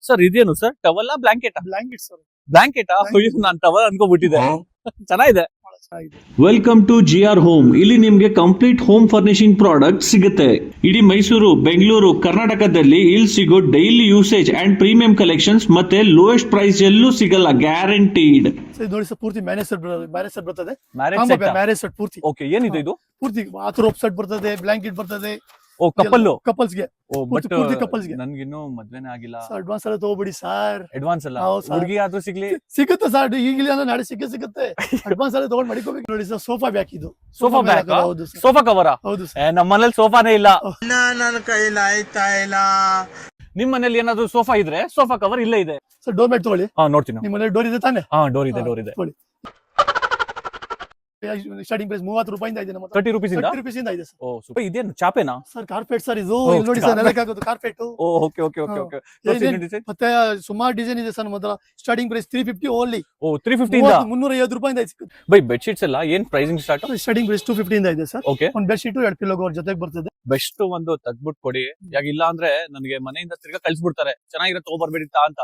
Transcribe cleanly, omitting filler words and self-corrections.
Sir ಇದೇನು sir towel blanket blanket sir. Blanket ಅಯ್ಯೋ ನಾನು ಟವಲ್ ಅನ್ಕೋಬಿಟ್ಟಿದ್ದೆ. ಚೆನ್ನಾಗಿದೆ. ಬಹಳ ಚೆನ್ನಾಗಿದೆ. Welcome to GR home. ಇಲ್ಲಿ ನಿಮ್ಗೆ ಕಂಪ್ಲೀಟ್ ಹೋಮ್ ಫರ್ನಿಶಿಂಗ್ ಪ್ರಾಡಕ್ಟ್ ಸಿಗುತ್ತೆ. ಇಡೀ ಮೈಸೂರು, ಬೆಂಗಳೂರು, ಕರ್ನಾಟಕದಲ್ಲಿ ಇಲ್ಲಿ ಸಿಗೋ daily usage and premium collections ಮತ್ತೆ ಲೋಯೆಸ್ಟ್ ಪ್ರೈಸ್ ಎಲ್ಲೂ ಸಿಗಲ್ಲ, ಗ್ಯಾರಂಟೀಡ್. ಸರ್ ಇದು ನೋಡಿ ಸರ್, ಪೂರ್ತಿ ಮ್ಯಾರೇಜ್ ಸೆಟ್ ಬರ್ತದೆ. Marriage set. ಮ್ಯಾರೇಜ್ ಸೆಟ್ ಪೂರ್ತಿ. ಓಕೆ, ಏನಿದೆ ಇದು? ಪೂರ್ತಿ ಬಾತ್ರೂಮ್ ಸೆಟ್ ಬರ್ತದೆ, ಬ್ಲಾಂಕೆಟ್ ಬರ್ತದೆ. ಓ ಕಪಲ್. ಕಪಲ್ಸ್ ಗೆ. ಓ ಬಟ್ ಪೂರ್ತಿ couples ಗೆ. ನನ್ಗಿನ್ನೂ ಮದ್ವೆನೇ ಆಗಿಲ್ಲ. ಅಡ್ವಾನ್ಸ್ ಎಲ್ಲ ತಗೋಬಿಡಿ ಸರ್. ಅಡ್ವಾನ್ಸ್ ಅಲ್ಲ, ಹೌದು sir. ಹುಡುಗಿ ಆದ್ರೂ ಸಿಗ್ಲಿ. ಸಿಗುತ್ತೆ ಸರ್, ಈಗಲೇ ಅಂದ್ರೆ ನಾಳೆ ಸಿಗುತ್ತೆ. ಅಡ್ವಾನ್ಸ್ ಎಲ್ಲ ತಗೊಂಡ್ ಮಡಿಕೋಬೇಕು. ನೋಡಿ ಸರ್, ಸೋಫಾ ಬ್ಯಾಕ್ ಇದು. Sofa back. ಹೌದು ಸರ್. ಸೋಫಾ ಕವರ? ಹೌದು ಸರ್. ನಮ್ಮ ಮನೇಲಿ ಸೋಫಾನೇ ಇಲ್ಲ. ನನ್ನ ಕೈಲಿ ಆಯ್ತಾ ಇಲ್ಲ. ನಿಮ್ ಮನೇಲಿ ಏನಾದ್ರು ಸೋಫಾ ಇದ್ರೆ ಸೋಫಾ ಕವರ್ ಇಲ್ಲೇ ಇದೆ. ಸರ್ ಡೋರ್ ಮ್ಯಾಟ್ ತಗೊಳ್ಳಿ. ಹಾ ನೋಡ್ತೀನಿ. ನಿಮ್ಮ ಮನೇಲಿ ಡೋರ್ ಇದೆ ತಾನೆ? ಹಾ ಡೋರ್ ಇದೆ, ಡೋರ್ ಇದೆ. ತಗೊಳ್ಳಿ. ಸ್ಟಾರ್ಟಿಂಗ್ ಪ್ರೈಸ್ 30 ರೂಪಾಯಿಂದ ಇದೆ ನಮ್ಮ ಹತ್ರ. 30 ರೂಪೀಸ್ ಇಂದ? 30 ರೂಪಾಯಿಂದ ಇದೆ ಸರ್. ಓ ಸೂಪರ್. ಇದೇನು ಚಾಪೆನಾ? ಸರ್ ಕಾರ್ಪೆಟ್ ಸರ್ ಇದು. ಓ, ಇಲ್ಲಿ ನೋಡಿ ಸರ್, carpet. ನೆಲಕ್ಕಾಗೋದು ಕಾರ್ಪೆಟ್. ಓ ಓಕೆ ಓಕೆ ಓಕೆ ಓಕೆ. ಮತ್ತೆ ಸುಮಾರು ಡಿಸೈನ್ ಇದೆ ಸರ್ ನಮ್ಮ ಹತ್ರ. Starting price 350 only. ಓ 350 ಇಂದ? 350 ರೂಪಾಯಿಂದ ಸಿಗುತ್ತೆ. ಬೈ ಬೆಡ್ ಶೀಟ್ಸ್ ಎಲ್ಲ ಏನ್ ಪ್ರೈಸಿಂಗ್ ಸ್ಟಾರ್ಟ್? ಸ್ಟಾರ್ಟಿಂಗ್ ಪ್ರೈಸ್ 250 ಇಂದ ಇದೆ ಸರ್. ಓಕೆ. ಒಂದು ಬೆಡ್ ಶೀಟ್ 2 ಪಿಲ್ಲೋ ಕವರ್ ಜೊತೆಗೆ ಬರ್ತದೆ. ಬೆಸ್ಟ್ ಒಂದು ತೆಗ್ದ್ಬಿಟ್ಟು ಕೊಡಿ. ಯಾಕಿಲ್ಲ ಅಂದ್ರೆ ನನಗೆ ಮನೆಯಿಂದ ತಿರ್ಗಾ ಕಳ್ಸ್ಬಿಡ್ತಾರೆ, ಚೆನ್ನಾಗಿರೋ ತಗೋಬರ್ಬೇಡಿ ಅಂತ.